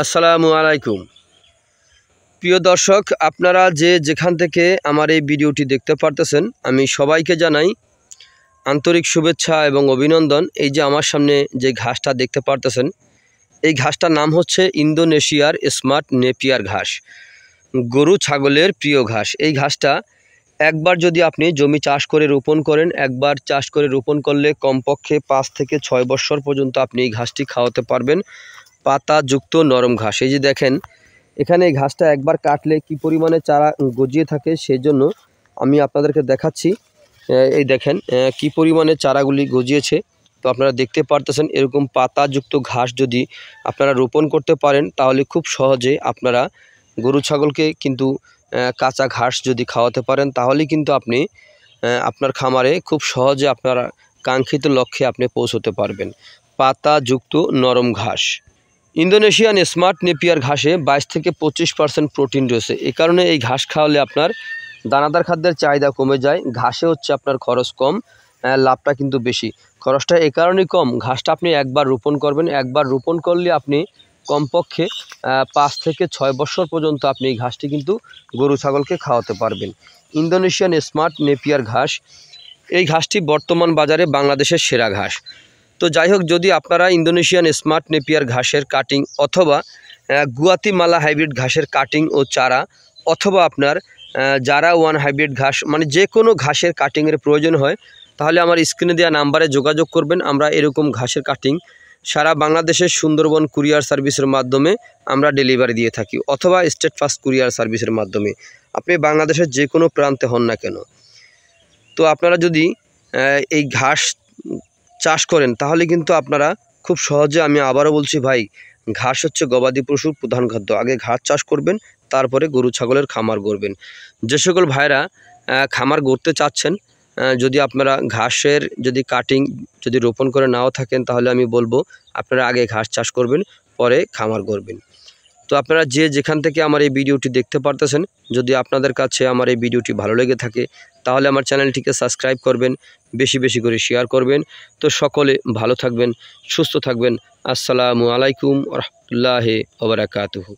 আসসালামু আলাইকুম। প্রিয় দর্শক, আপনারা যেখান থেকে আমার এই ভিডিওটি দেখতে পারতেছেন, আমি সবাইকে জানাই আন্তরিক শুভেচ্ছা এবং অভিনন্দন। এই যে আমার সামনে যে ঘাসটা দেখতে পারতেছেন, এই ঘাসটার নাম হচ্ছে ইন্দোনেশিয়ার স্মার্ট নেপিয়ার ঘাস, গরু ছাগলের প্রিয় ঘাস। এই ঘাসটা একবার যদি আপনি জমি চাষ করে রোপণ করেন, একবার চাষ করে রোপণ করলে কমপক্ষে ৫ থেকে ৬ বছর পর্যন্ত আপনি এই ঘাসটি খাওয়াতে পারবেন। পাতাযুক্ত নরম ঘাস। এই যে দেখেন, এখানে এই ঘাসটা একবার কাটলে কি পরিমাণে চারা গজিয়ে থাকে, সেই জন্য আমি আপনাদেরকে দেখাচ্ছি। এই দেখেন কি পরিমাণে চারাগুলি গজিয়েছে। তো আপনারা দেখতে পারতেছেন, এরকম পাতাযুক্ত ঘাস যদি আপনারা রোপণ করতে পারেন, তাহলে খুব সহজে আপনারা গরু ছাগলকে কিন্তু কাঁচা ঘাস যদি খাওয়াতে পারেন, তাহলেই কিন্তু আপনি আপনার খামারে খুব সহজে আপনারা কাঙ্ক্ষিত লক্ষ্যে আপনি পৌঁছতে পারবেন। পাতাযুক্ত নরম ঘাস। ইন্দোনেশিয়ান স্মার্ট নেপিয়ার ঘাসে ২২ থেকে ২৫% প্রোটিন রয়েছে। এই কারণে এই ঘাস খাওয়ালে আপনার দানাদার খাদ্যের চাহিদা কমে যায়। ঘাসে হচ্ছে আপনার খরচ কম, লাভটা কিন্তু বেশি। খরচটা এই কারণেই কম, ঘাসটা আপনি একবার রোপণ করবেন, একবার রোপণ করলে আপনি কমপক্ষে ৫ থেকে ৬ বছর পর্যন্ত আপনি এই ঘাসটি কিন্তু গরু ছাগলকে খাওয়াতে পারবেন। ইন্দোনেশিয়ান স্মার্ট নেপিয়ার ঘাস, এই ঘাসটি বর্তমান বাজারে বাংলাদেশের সেরা ঘাস। তো যাই হোক, যদি আপনারা ইন্দোনেশিয়ান স্মার্ট নেপিয়ার ঘাসের কাটিং অথবা গুয়াতিমালা হাইব্রিড ঘাসের কাটিং ও চারা, অথবা আপনার জারা ওয়ান হাইব্রিড ঘাস, মানে যে কোনো ঘাসের কাটিংয়ের প্রয়োজন হয়, তাহলে আমার স্ক্রিনে দেওয়া নাম্বারে যোগাযোগ করবেন। আমরা এরকম ঘাসের কাটিং সারা বাংলাদেশের সুন্দরবন কুরিয়ার সার্ভিসের মাধ্যমে আমরা ডেলিভারি দিয়ে থাকি, অথবা স্টেট ফাস্ট কুরিয়ার সার্ভিসের মাধ্যমে। আপনি বাংলাদেশের যে কোনো প্রান্তে হন না কেন, তো আপনারা যদি এই ঘাস চাষ করেন, তাহলে কিন্তু আপনারা খুব সহজে, আমি আবারও বলছি ভাই, ঘাস হচ্ছে গবাদি পশুর প্রধান খাদ্য। আগে ঘাস চাষ করবেন, তারপরে গরু ছাগলের খামার গড়বেন। যে সকল ভাইরা খামার গড়তে চাচ্ছেন, যদি আপনারা ঘাসের যদি কাটিং যদি রোপণ করে নাও থাকেন, তাহলে আমি বলবো আপনারা আগে ঘাস চাষ করবেন, পরে খামার গড়বেন। তো আপনারা যেখান থেকে আমার এই ভিডিওটি দেখতে পারতেছেন, যদি আপনাদের কাছে আমার এই ভিডিওটি ভালো লেগে থাকে, তাহলে আমার চ্যানেলটিকে সাবস্ক্রাইব করবেন, বেশি বেশি করে শেয়ার করবেন। তো সকলে ভালো থাকবেন, সুস্থ থাকবেন। আসসালামু আলাইকুম ওয়া রাহমাতুল্লাহি ওয়া বারাকাতুহু।